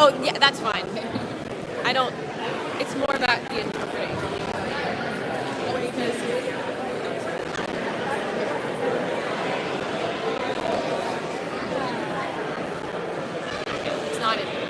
Oh, yeah, that's fine. I don't, it's more about the interpreting. It's not in.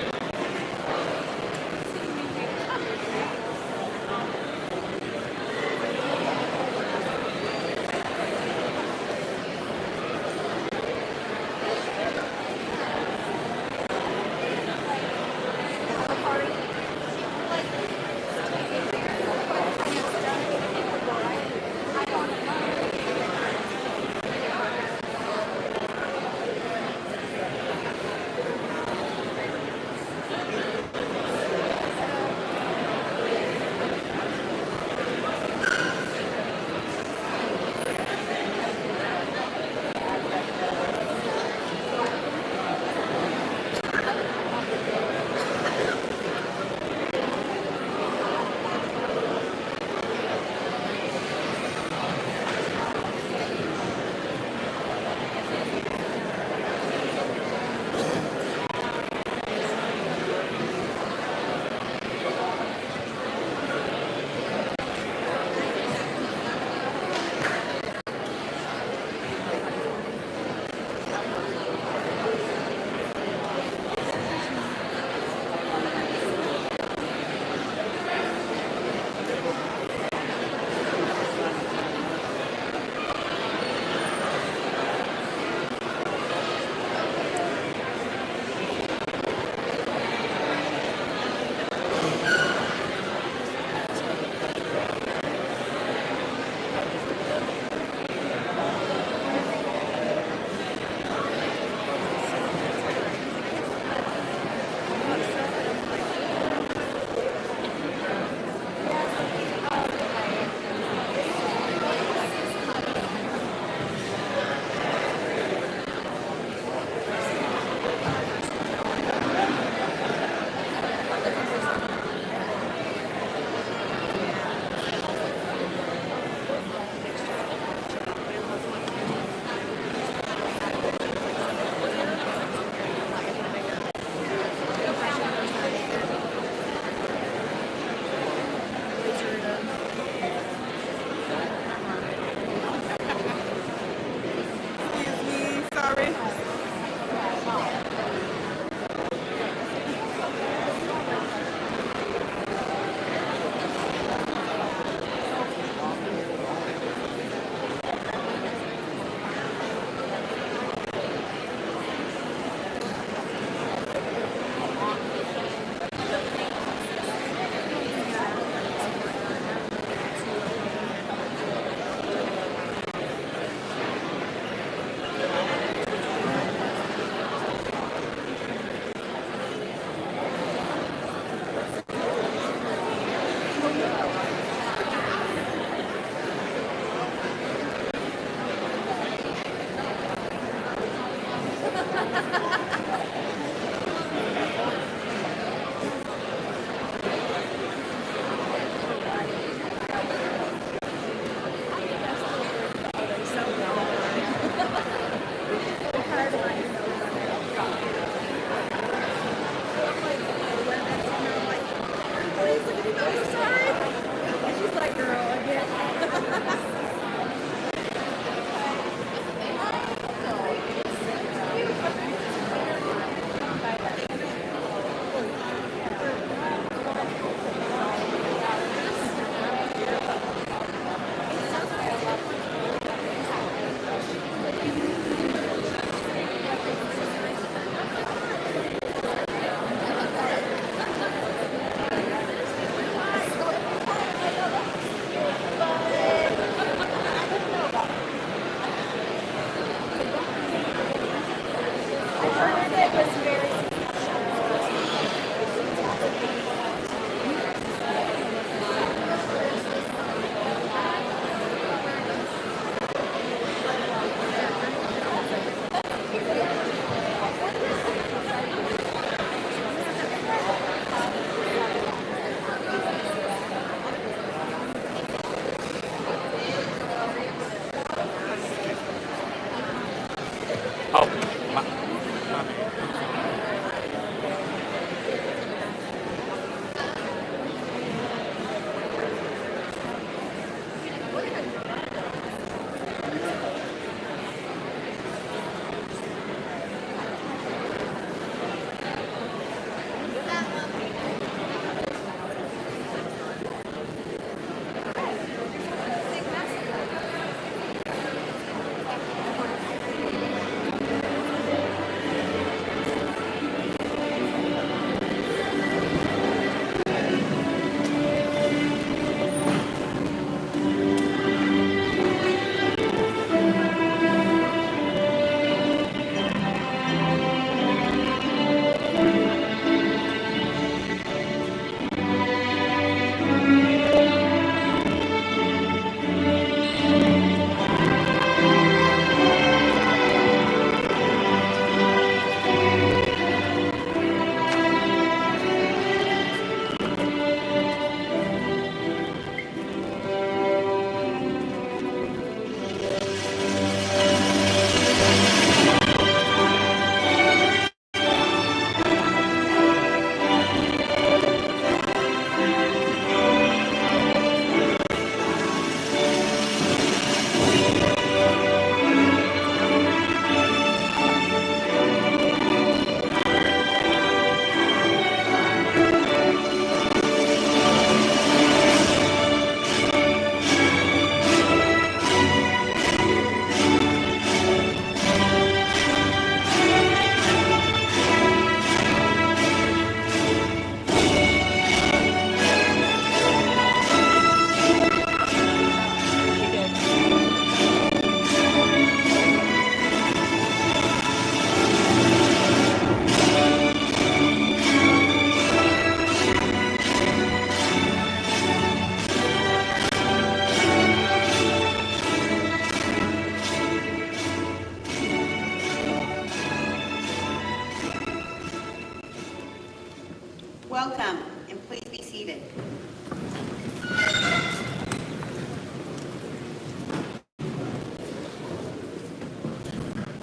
Welcome, and please be seated.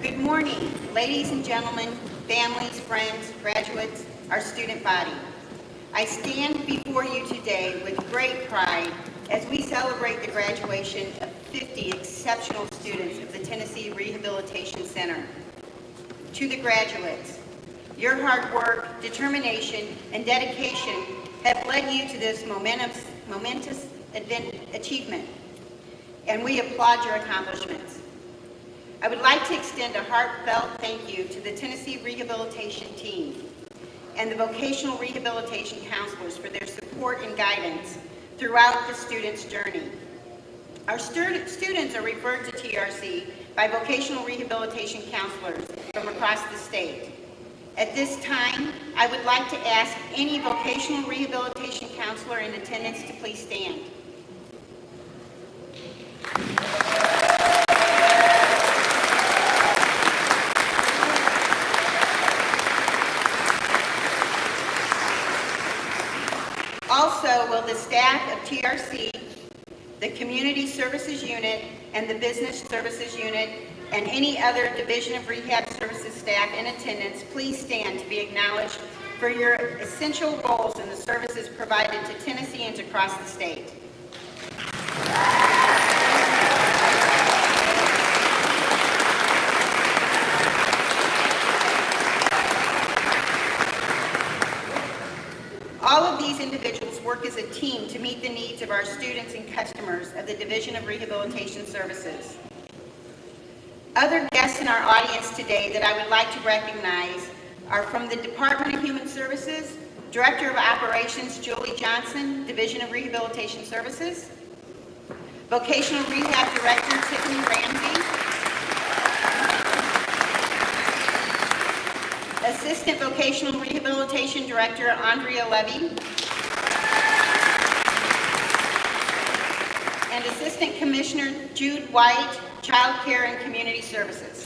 Good morning, ladies and gentlemen, families, friends, graduates, our student body. I stand before you today with great pride as we celebrate the graduation of 50 exceptional students of the Tennessee Rehabilitation Center. To the graduates, your hard work, determination, and dedication have led you to this momentous achievement, and we applaud your accomplishments. I would like to extend a heartfelt thank you to the Tennessee Rehabilitation team and the vocational rehabilitation counselors for their support and guidance throughout the students' journey. Our students are referred to TRC by vocational rehabilitation counselors from across the state. At this time, I would like to ask any vocational rehabilitation counselor in attendance to please stand. Also, will the staff of TRC, the Community Services Unit, and the Business Services Unit, and any other Division of Rehab Services staff in attendance, please stand to be acknowledged for your essential roles in the services provided to Tennesseans across the state. All of these individuals work as a team to meet the needs of our students and customers of the Division of Rehabilitation Services. Other guests in our audience today that I would like to recognize are from the Department of Human Services, Director of Operations Julie Johnson, Division of Rehabilitation Services, Vocational Rehab Director Tiffany Ramsey, Assistant Vocational Rehabilitation Director Andrea Levy, and Assistant Commissioner Jude White, Child Care and Community Services.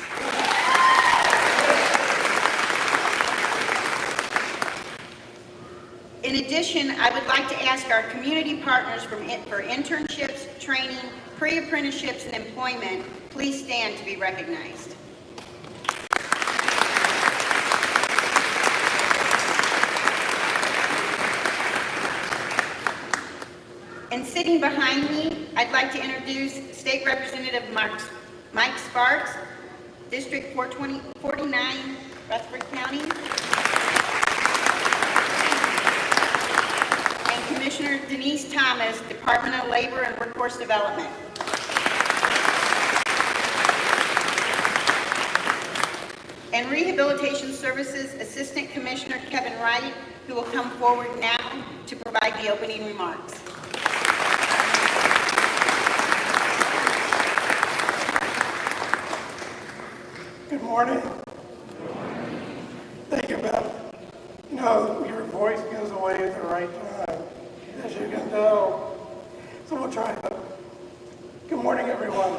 In addition, I would like to ask our community partners for internships, training, pre-apprenticeships, and employment, please stand to be recognized. And sitting behind me, I'd like to introduce State Representative Mike Sparks, District 449, Rutherford County, and Commissioner Denise Thomas, Department of Labor and Workforce Development. And Rehabilitation Services Assistant Commissioner Kevin Wright, who will come forward now to provide the opening remarks. Good morning. Thank you, Beth. You know, your voice goes away at the right time, as you can tell. So we'll try it. Good morning, everyone.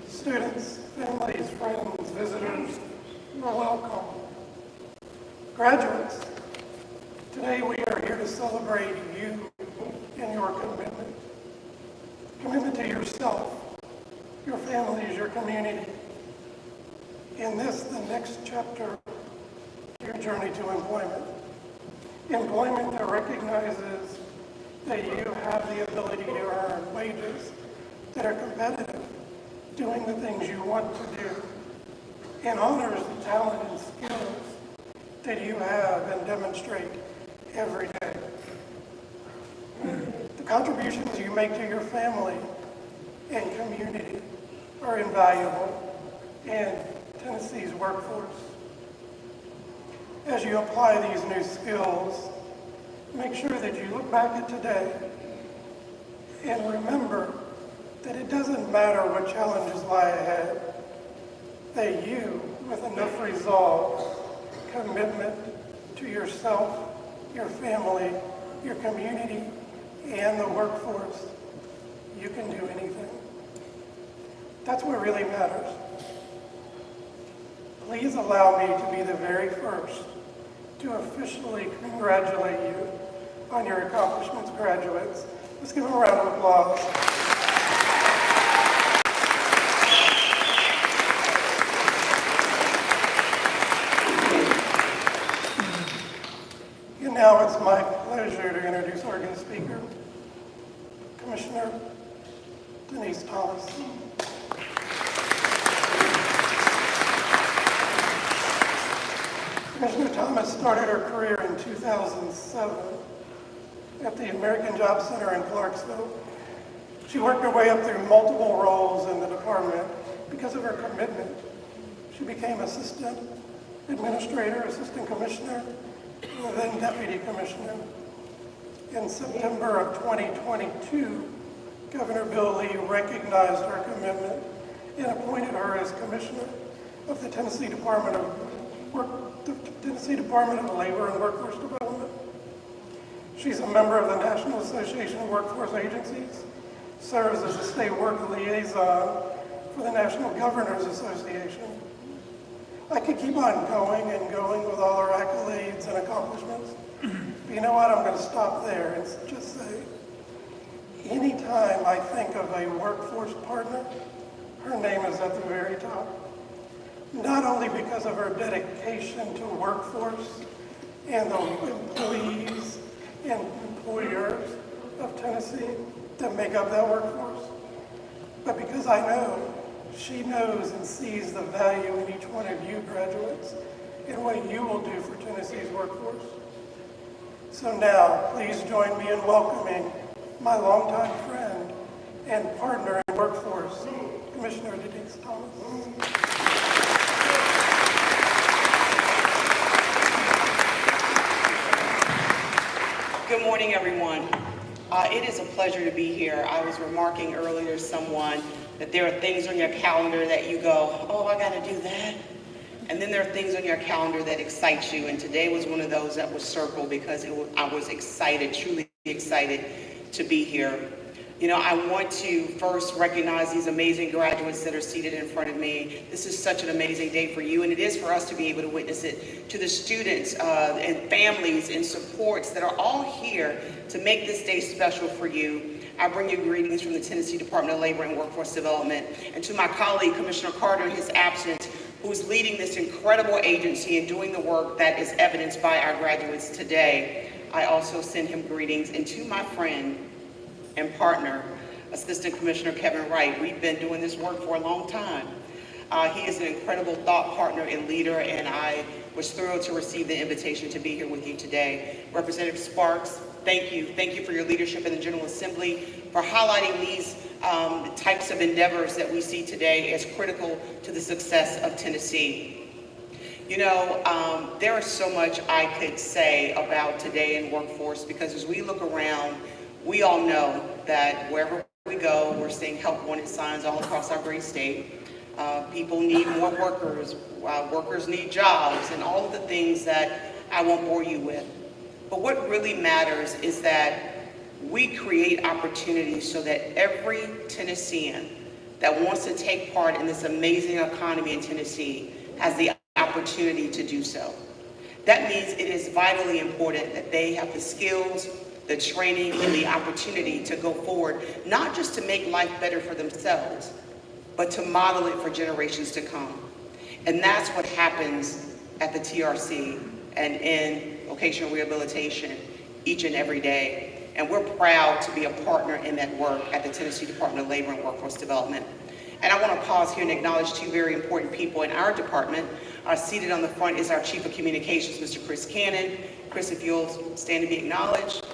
Students, families, friends, visitors, you're welcome. Graduates, today we are here to celebrate you and your commitment. Commitment to yourself, your families, your community. In this, the next chapter, your journey to employment. Employment that recognizes that you have the ability to earn wages that are competitive, doing the things you want to do, and honors the talent and skills that you have and demonstrate every day. The contributions you make to your family and community are invaluable and Tennessee's workforce. As you apply these new skills, make sure that you look back at today and remember that it doesn't matter what challenges lie ahead, that you, with enough resolve, commitment to yourself, your family, your community, and the workforce, you can do anything. That's what really matters. Please allow me to be the very first to officially congratulate you on your accomplishments, graduates. Let's give them a round of applause. And now it's my pleasure to introduce our guest speaker, Commissioner Denise Thomas. Commissioner Thomas started her career in 2007 at the American Job Center in Clarksville. She worked her way up through multiple roles in the department because of her commitment. She became assistant administrator, assistant commissioner, and then deputy commissioner. In September of 2022, Governor Bill Lee recognized her commitment and appointed her as commissioner of the Tennessee Department of Labor and Workforce Development. She's a member of the National Association of Workforce Agencies, serves as a state work liaison for the National Governors Association. I could keep on going and going with all her accolades and accomplishments, but you know what, I'm going to stop there and just say, anytime I think of a workforce partner, her name is at the very top. Not only because of her dedication to workforce and the employees and employers of Tennessee that make up that workforce, but because I know she knows and sees the value in each one of you graduates and what you will do for Tennessee's workforce. So now, please join me in welcoming my longtime friend and partner in workforce, Commissioner Denise Thomas. Good morning, everyone. It is a pleasure to be here. I was remarking earlier to someone that there are things on your calendar that you go, oh, I gotta do that. And then there are things on your calendar that excite you. And today was one of those that was circled because I was excited, truly excited to be here. You know, I want to first recognize these amazing graduates that are seated in front of me. This is such an amazing day for you, and it is for us to be able to witness it. To the students and families and supports that are all here to make this day special for you, I bring you greetings from the Tennessee Department of Labor and Workforce Development. And to my colleague, Commissioner Carter, in his absence, who is leading this incredible agency and doing the work that is evidenced by our graduates today, I also send him greetings. And to my friend and partner, Assistant Commissioner Kevin Wright, we've been doing this work for a long time. He is an incredible thought partner and leader, and I was thrilled to receive the invitation to be here with you today. Representative Sparks, thank you. Thank you for your leadership in the General Assembly, for highlighting these types of endeavors that we see today as critical to the success of Tennessee. You know, there is so much I could say about today in workforce, because as we look around, we all know that wherever we go, we're seeing help wanted signs all across our great state. People need more workers, workers need jobs, and all of the things that I won't bore you with. But what really matters is that we create opportunities so that every Tennessean that wants to take part in this amazing economy in Tennessee has the opportunity to do so. That means it is vitally important that they have the skills, the training, and the opportunity to go forward, not just to make life better for themselves, but to model it for generations to come. And that's what happens at the TRC and in vocational rehabilitation each and every day. And we're proud to be a partner in that work at the Tennessee Department of Labor and Workforce Development. And I want to pause here and acknowledge two very important people in our department. Seated on the front is our Chief of Communications, Mr. Chris Cannon. Chris, if you'll stand to be acknowledged.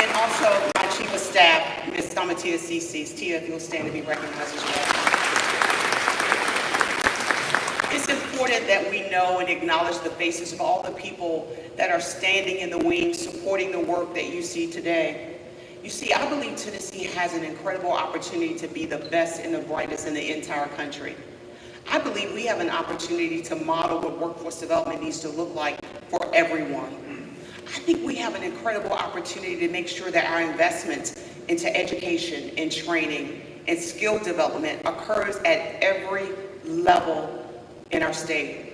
And also my Chief of Staff, Ms. Samatia Cicis. Tia, if you'll stand to be recognized as well. It's important that we know and acknowledge the faces of all the people that are standing in the wings supporting the work that you see today. You see, I believe Tennessee has an incredible opportunity to be the best and the brightest in the entire country. I believe we have an opportunity to model what workforce development needs to look like for everyone. I think we have an incredible opportunity to make sure that our investments into education and training and skill development occurs at every level in our state.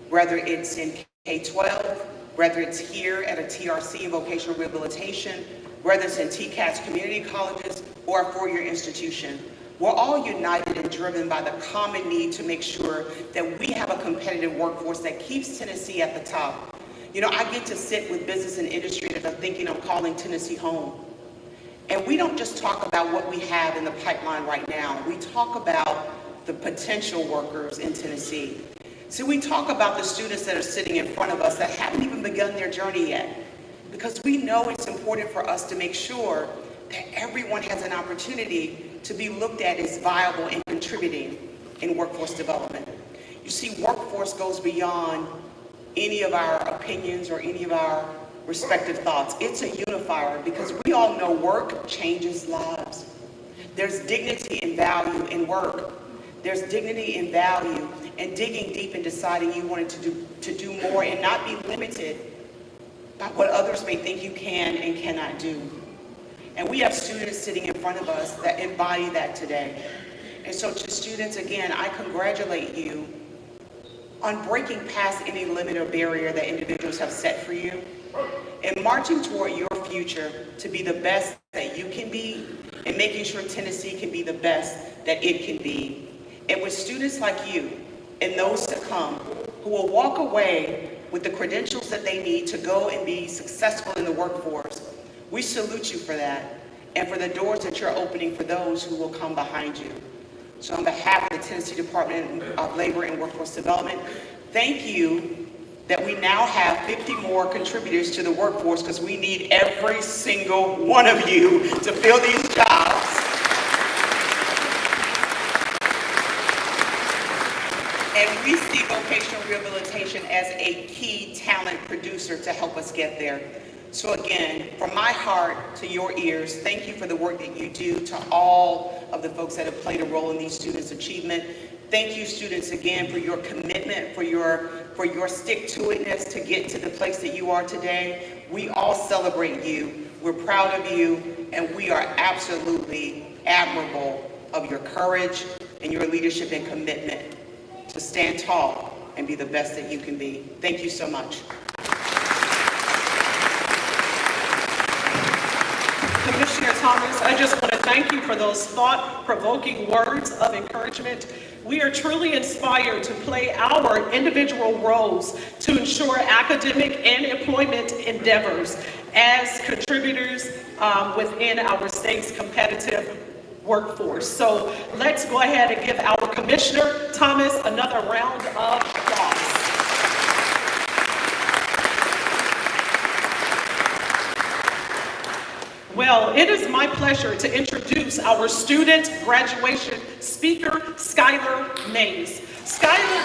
whether it's in K-12, whether it's here at a TRC in vocational rehabilitation, whether it's in TCAS community colleges or a four-year institution. We're all united and driven by the common need to make sure that we have a competitive workforce that keeps Tennessee at the top. You know, I get to sit with business and industry that are thinking of calling Tennessee home. And we don't just talk about what we have in the pipeline right now. We talk about the potential workers in Tennessee. So we talk about the students that are sitting in front of us that haven't even begun their journey yet, because we know it's important for us to make sure that everyone has an opportunity to be looked at as viable and contributing in workforce development. You see, workforce goes beyond any of our opinions or any of our respective thoughts. It's a unifier because we all know work changes lives. There's dignity and value in work. There's dignity and value in digging deep and deciding you wanted to do more and not be limited by what others may think you can and cannot do. And we have students sitting in front of us that embody that today. And so to students, again, I congratulate you on breaking past any limit or barrier that individuals have set for you and marching toward your future to be the best that you can be and making sure Tennessee can be the best that it can be. And with students like you and those to come who will walk away with the credentials that they need to go and be successful in the workforce, we salute you for that and for the doors that you're opening for those who will come behind you. So on behalf of the Tennessee Department of Labor and Workforce Development, thank you that we now have 50 more contributors to the workforce, because we need every single one of you to fill these jobs. And we see vocational rehabilitation as a key talent producer to help us get there. So again, from my heart to your ears, thank you for the work that you do, to all of the folks that have played a role in these students' achievement. Thank you, students, again, for your commitment, for your stick-to-itness to get to the place that you are today. We all celebrate you. We're proud of you, and we are absolutely admirable of your courage and your leadership and commitment to stand tall and be the best that you can be. Thank you so much. Commissioner Thomas, I just want to thank you for those thought-provoking words of encouragement. We are truly inspired to play our individual roles to ensure academic and employment endeavors as contributors within our state's competitive workforce. So let's go ahead and give our Commissioner Thomas another round of applause. Well, it is my pleasure to introduce our student graduation speaker, Skylar Mays. Skylar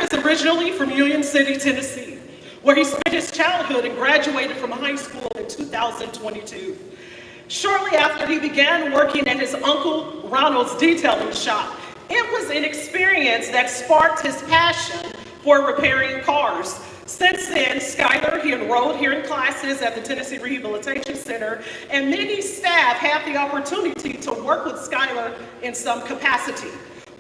is originally from Union City, Tennessee, where he spent his childhood and graduated from high school in 2022. Shortly after, he began working at his Uncle Ronald's detailing shop. It was an experience that sparked his passion for repairing cars. Since then, Skylar, he enrolled here in classes at the Tennessee Rehabilitation Center, and many staff have the opportunity to work with Skylar in some capacity.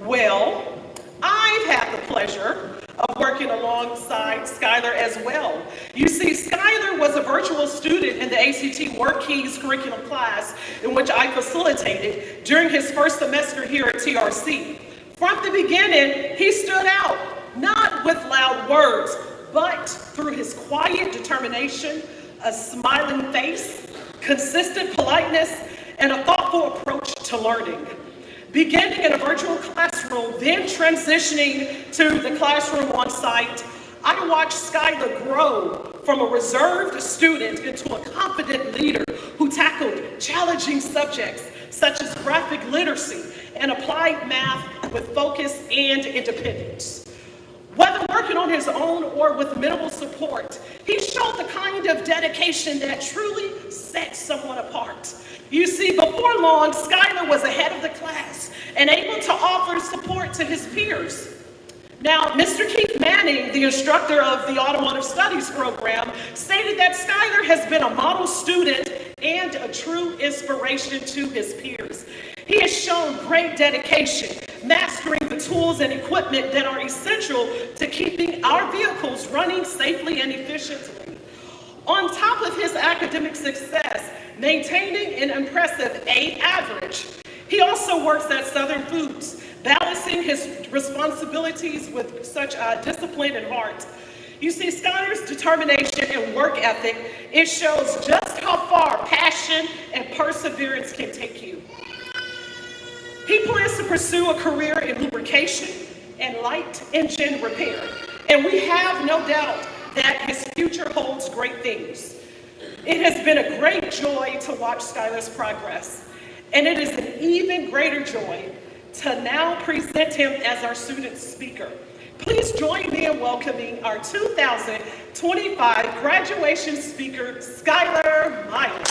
Well, I've had the pleasure of working alongside Skylar as well. You see, Skylar was a virtual student in the ACT Work Keys curriculum class in which I facilitated during his first semester here at TRC. From the beginning, he stood out, not with loud words, but through his quiet determination, a smiling face, consistent politeness, and a thoughtful approach to learning. Beginning in a virtual classroom, then transitioning to the classroom on site, I watched Skylar grow from a reserved student into a confident leader who tackled challenging subjects such as graphic literacy and applied math with focus and independence. Whether working on his own or with minimal support, he showed the kind of dedication that truly sets someone apart. You see, before long, Skylar was ahead of the class and able to offer support to his peers. Now, Mr. Keith Manning, the instructor of the Automotive Studies program, stated that Skylar has been a model student and a true inspiration to his peers. He has shown great dedication, mastering the tools and equipment that are essential to keeping our vehicles running safely and efficiently. On top of his academic success, maintaining an impressive A average, he also works at Southern Foods, balancing his responsibilities with such discipline and heart. You see, Skyler's determination and work ethic, it shows just how far passion and perseverance can take you. He plans to pursue a career in lubrication and light engine repair, and we have no doubt that his future holds great things. It has been a great joy to watch Skyler's progress, and it is an even greater joy to now present him as our student speaker. Please join me in welcoming our 2025 graduation speaker, Skyler Myers.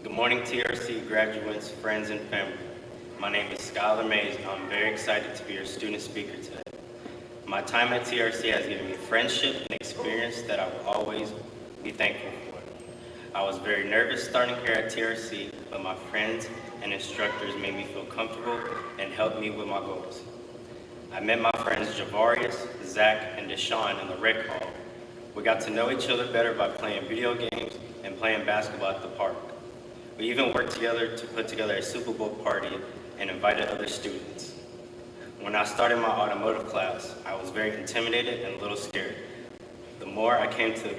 Good morning, TRC graduates, friends, and family. My name is Skyler Mays, and I'm very excited to be your student speaker today. My time at TRC has given me friendship and experience that I will always be thankful for. I was very nervous starting here at TRC, but my friends and instructors made me feel comfortable and helped me with my goals. I met my friends Javarius, Zach, and Deshaun in the rec hall. We got to know each other better by playing video games and playing basketball at the park. We even worked together to put together a Super Bowl party and invited other students. When I started my automotive class, I was very intimidated and a little scared. The more I came to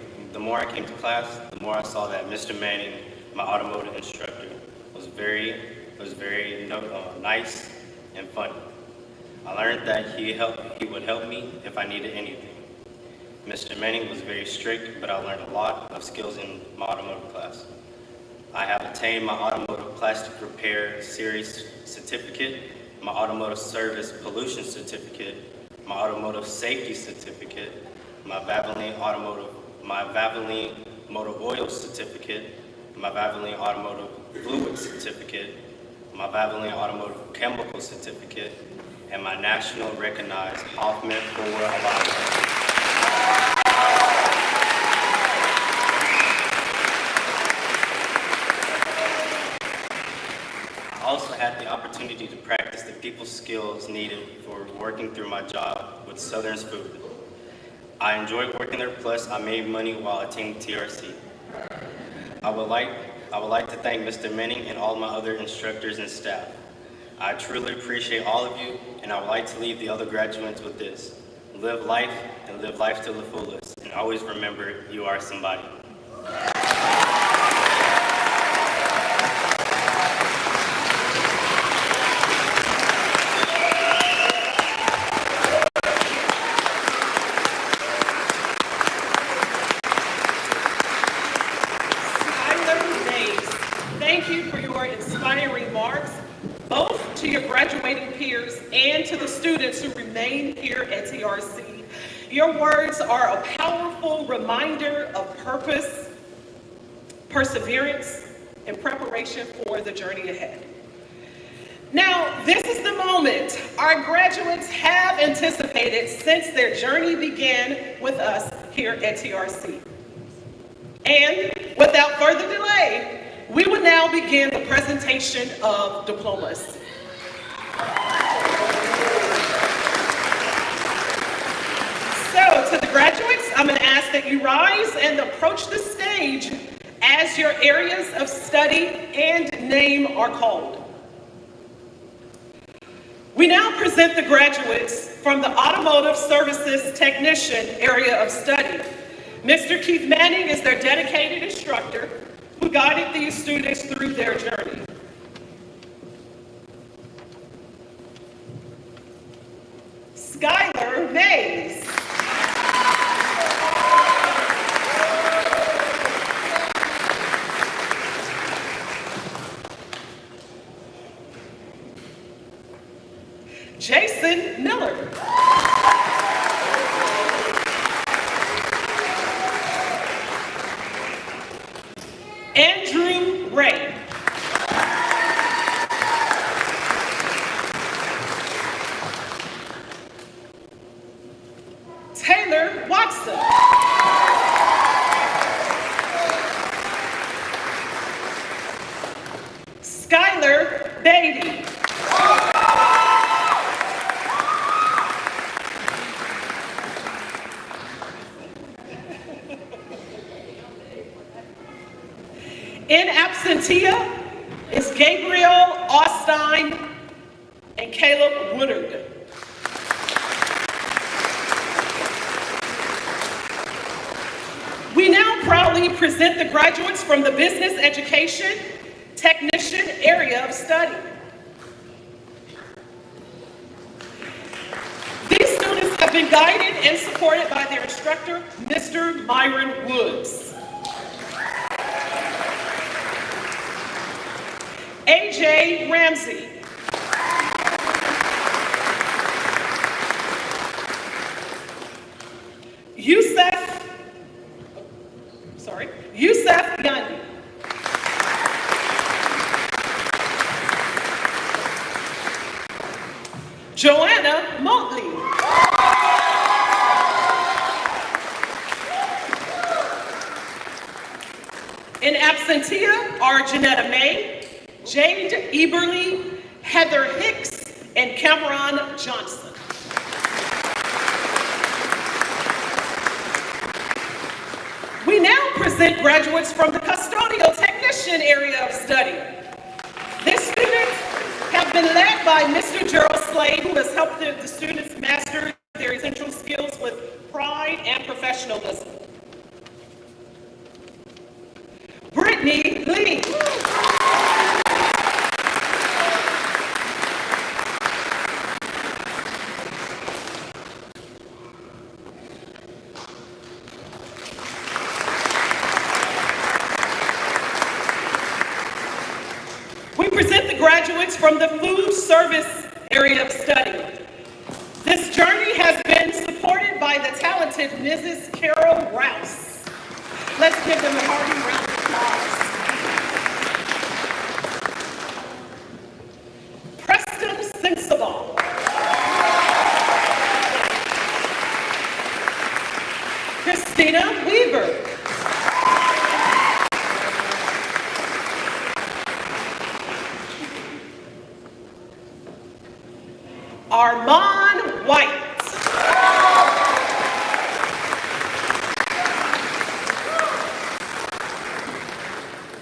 class, the more I saw that Mr. Manning, my automotive instructor, was very nice and funny. I learned that he would help me if I needed anything. Mr. Manning was very strict, but I learned a lot of skills in my automotive class. I have attained my automotive plastic repair series certificate, my automotive service pollution certificate, my automotive safety certificate, my Valvoline motor oil certificate, my Valvoline automotive fluid certificate, my Valvoline automotive chemical certificate, and my national recognized Hoffman Ford Alignment. I also had the opportunity to practice the people skills needed for working through my job with Southern's Food. I enjoyed working there, plus I made money while attending TRC. I would like to thank Mr. Manning and all my other instructors and staff. I truly appreciate all of you, and I would like to leave the other graduates with this. Live life and live life to the fullest, and always remember you are somebody. Thank you for your inspiring remarks, both to your graduating peers and to the students who remain here at TRC. Your words are a powerful reminder of purpose, perseverance, and preparation for the journey ahead. Now, this is the moment our graduates have anticipated since their journey began with us here at TRC. And without further delay, we will now begin the presentation of diplomas. So, to the graduates, I'm going to ask that you rise and approach the stage as your areas of study and name are called. We now present the graduates from the Automotive Services Technician area of study. Mr. Keith Manning is their dedicated instructor who guided these students through their journey. Skyler Mays. Jason Miller. Taylor Watson. Skylar Beatty. In absentia is Gabriel Austin and Caleb Woodard. We now proudly present the graduates from the Business Education Technician area of study. These students have been guided and supported by their instructor, Mr. Myron Woods. AJ Ramsey. Yusef Gunn. Joanna Motley. In absentia are Janetta May, Jade Eberly, Heather Hicks, and Cameron Johnson. We now present graduates from the Custodial Technician area of study. These students have been led by Mr. Gerald Slade, who has helped the students master their essential skills with pride and professionalism. Brittany Lee. We present the graduates from the Food Service area of study. This journey has been supported by the talented Mrs. Carol Rouse. Let's give them a hearty round of applause. Preston Sensible. Christina Weaver. Armand White.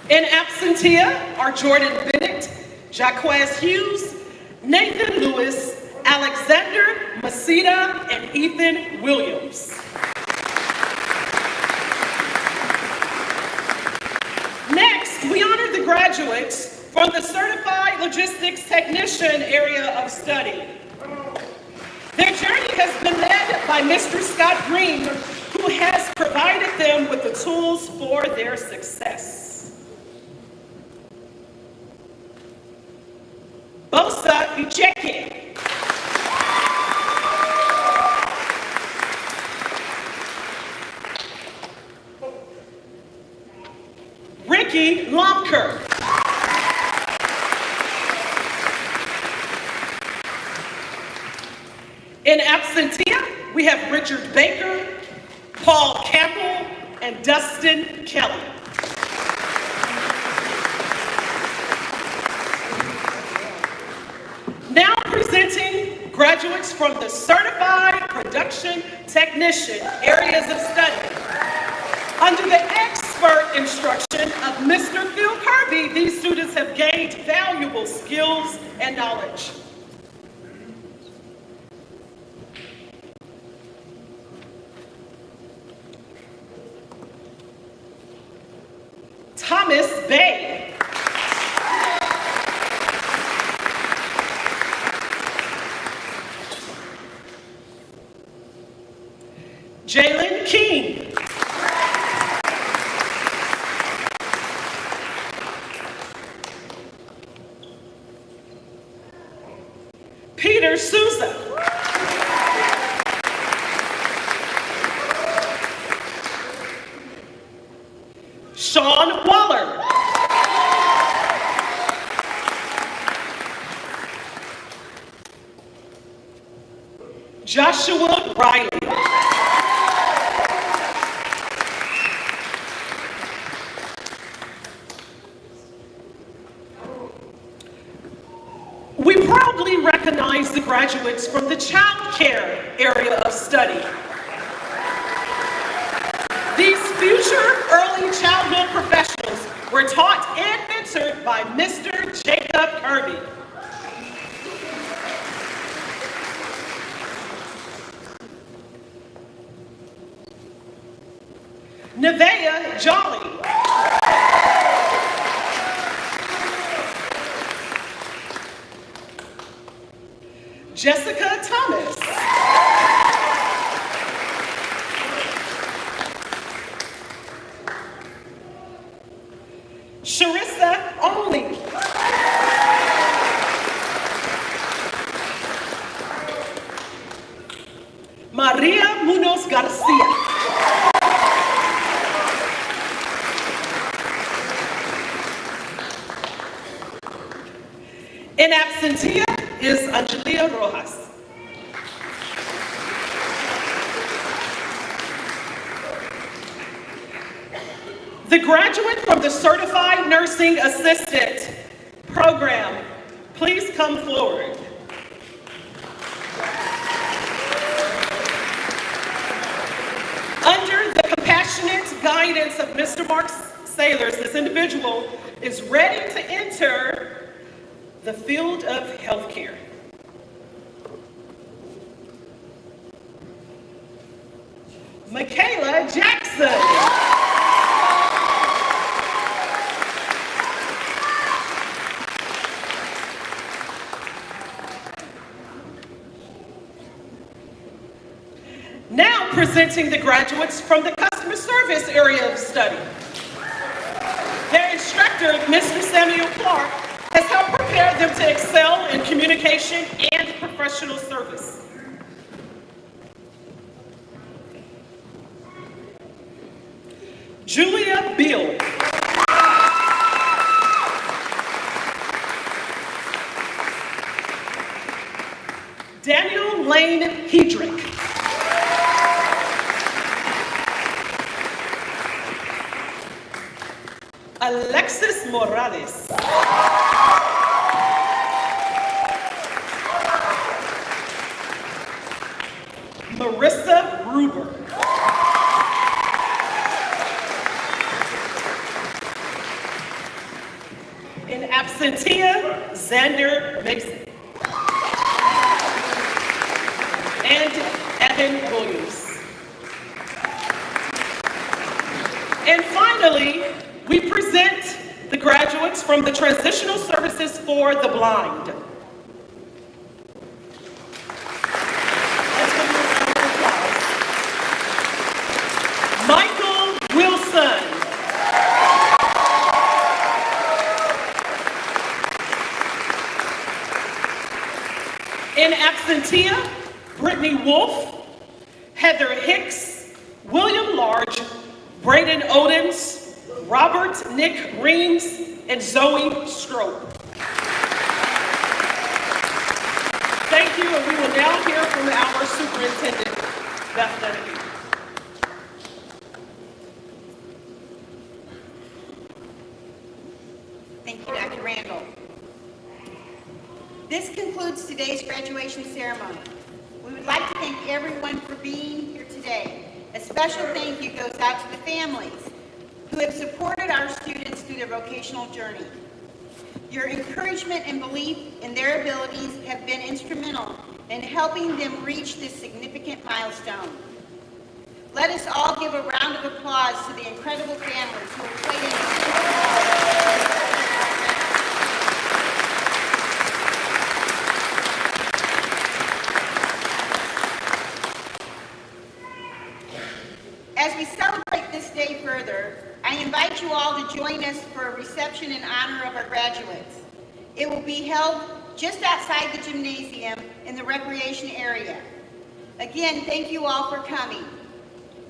In absentia are Jordan Bennett, Jaquez Hughes, Nathan Lewis, Alexander Masita, and Ethan Williams. Next, we honor the graduates from the Certified Logistics Technician area of study. Their journey has been led by Mr. Scott Green, who has provided them with the tools for their success. Bosa Icheke. Ricky Lomker. In absentia, we have Richard Baker, Paul Campbell, and Dustin Kelly. Now presenting graduates from the Certified Production Technician areas of study. Under the expert instruction of Mr. Phil Kirby, these students have gained valuable skills and knowledge. Thomas Bay. Jalen King. Peter Souza. Sean Waller. Joshua Riley. graduates from the child care area of study. These future early childhood professionals were taught and mentored by Mr. Jacob Kirby. Nevaeh Jolly. Jessica Thomas. Sharissa Only. Maria Munoz Garcia. In absentia is Angelia Rojas. The graduate from the Certified Nursing Assistant program, please come forward. Under the compassionate guidance of Mr. Mark Sailors, this individual is ready to enter the field of healthcare. Michaela Jackson. Now presenting the graduates from the customer service area of study. Their instructor, Mr. Samuel Clark, has helped prepare them to excel in communication and professional service. Julia Beal. Daniel Lane Hedrick. Alexis Morales. Marissa Gruber. In absentia, Xander Mason. And Evan Williams. And finally, we present the graduates from the Transitional Services for the Blind. Michael Wilson. In absentia, Brittany Wolf, Heather Hicks, William Large, Braden Odens, Robert Nick Reams, and Zoe Strope. Thank you, and we will now hear from our superintendent, Beth Dennehy. Thank you, Dr. Randall. This concludes today's graduation ceremony. We would like to thank everyone for being here today. A special thank you goes out to the families who have supported our students through their vocational journey. Your encouragement and belief in their abilities have been instrumental in helping them reach this significant milestone. Let us all give a round of applause to the incredible families who have played an As we celebrate this day further, I invite you all to join us for a reception in honor of our graduates. It will be held just outside the gymnasium in the recreation area. Again, thank you all for coming.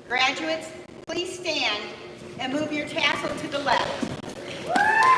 Graduates, please stand and move your tassel to the left.